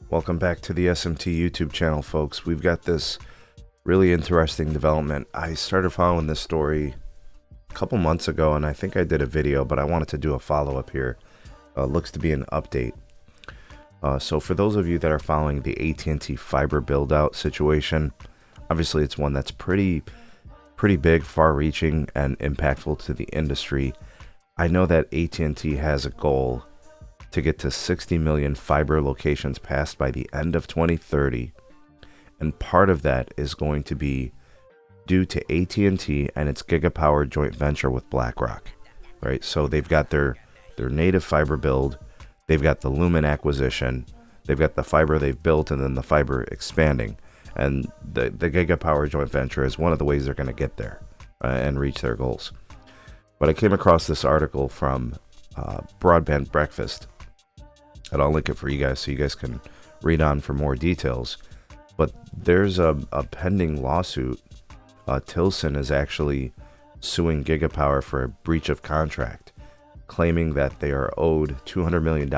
Welcome back to the SMT YouTube channel, folks. We've got this really interesting development. I started following this story a couple months ago, and I think I did a video, but I wanted to do a follow-up here. Looks to be an update. So for those of you that are following the AT&T fiber build-out situation, obviously it's one that's pretty big, far-reaching, and impactful to the industry. I know that AT&T has a goal to get to 60 million fiber locations passed by the end of 2030, and part of that is going to be due to AT&T and its Gigapower joint venture with BlackRock, right? So they've got their native fiber build, they've got the Lumen acquisition, they've got the fiber they've built, and then the fiber expanding, and the Gigapower joint venture is one of the ways they're going to get there and reach their goals. But I came across this article from Broadband Breakfast, and I'll link it for you guys so you guys can read on for more details. But there's a pending lawsuit. Tilson is actually suing Gigapower for a breach of contract, claiming that they are owed $200 million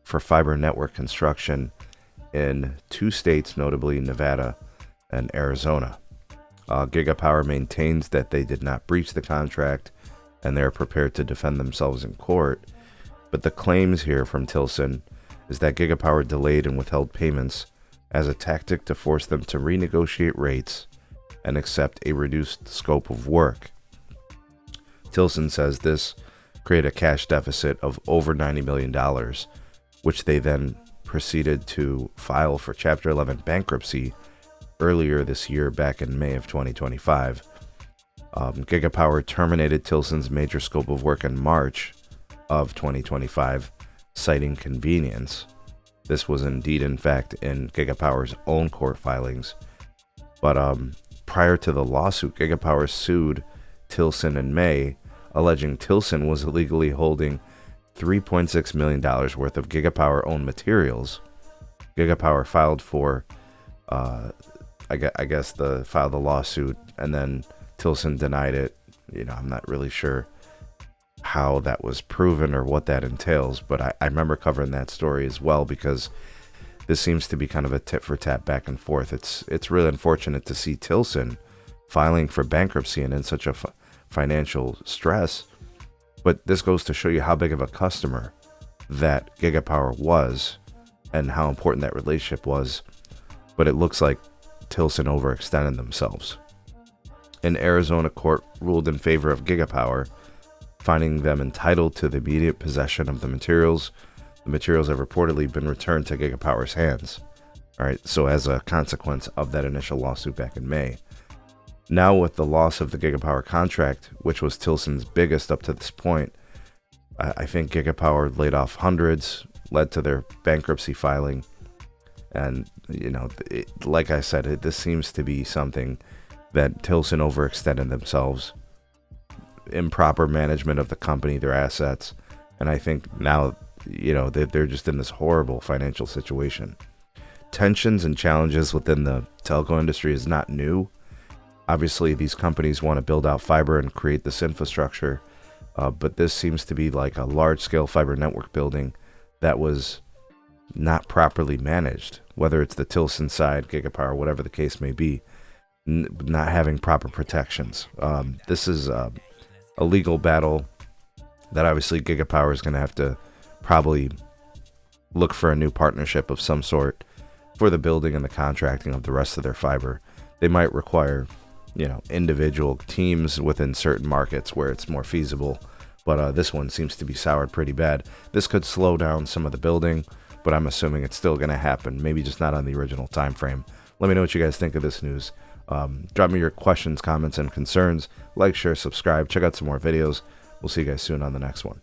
for fiber network construction in 2 states, notably Nevada and Arizona. Gigapower maintains that they did not breach the contract, and they're prepared to defend themselves in court. But the claims here from Tilson is that Gigapower delayed and withheld payments as a tactic to force them to renegotiate rates and accept a reduced scope of work. Tilson says this created a cash deficit of over $90 million, which they then proceeded to file for Chapter 11 bankruptcy earlier this year, back in May of 2025. Gigapower terminated Tilson's major scope of work in March of 2025, citing convenience. This was indeed, in fact, in Gigapower's own court filings. But prior to the lawsuit, Gigapower sued Tilson in May, alleging Tilson was illegally holding $3.6 million worth of Gigapower-owned materials. Gigapower filed for, filed the lawsuit, and then Tilson denied it. I'm not really sure how that was proven or what that entails, but I remember covering that story as well, because this seems to be kind of a tit for tat back and forth. It's really unfortunate to see Tilson filing for bankruptcy and in such a financial stress, but this goes to show you how big of a customer that Gigapower was and how important that relationship was. But it looks like Tilson overextended themselves. An Arizona court ruled in favor of Gigapower, finding them entitled to the immediate possession of the materials. The materials have reportedly been returned to Gigapower's hands. All right, so as a consequence of that initial lawsuit back in May. Now, with the loss of the Gigapower contract, which was Tilson's biggest up to this point, I think Gigapower laid off hundreds, led to their bankruptcy filing. And, like I said, this seems to be something that Tilson overextended themselves, improper management of the company, their assets, and I think now, they're just in this horrible financial situation. Tensions and challenges within the telco industry is not new. Obviously, these companies want to build out fiber and create this infrastructure, but this seems to be like a large-scale fiber network building that was not properly managed, whether it's the Tilson side, Gigapower, whatever the case may be, not having proper protections. This is a legal battle that obviously Gigapower is going to have to probably look for a new partnership of some sort for the building and the contracting of the rest of their fiber. They might require, individual teams within certain markets where it's more feasible, but this one seems to be soured pretty bad. This could slow down some of the building, but I'm assuming it's still going to happen, maybe just not on the original time frame. Let me know what you guys think of this news. Drop me your questions, comments, and concerns. Like, share, subscribe, check out some more videos. We'll see you guys soon on the next one.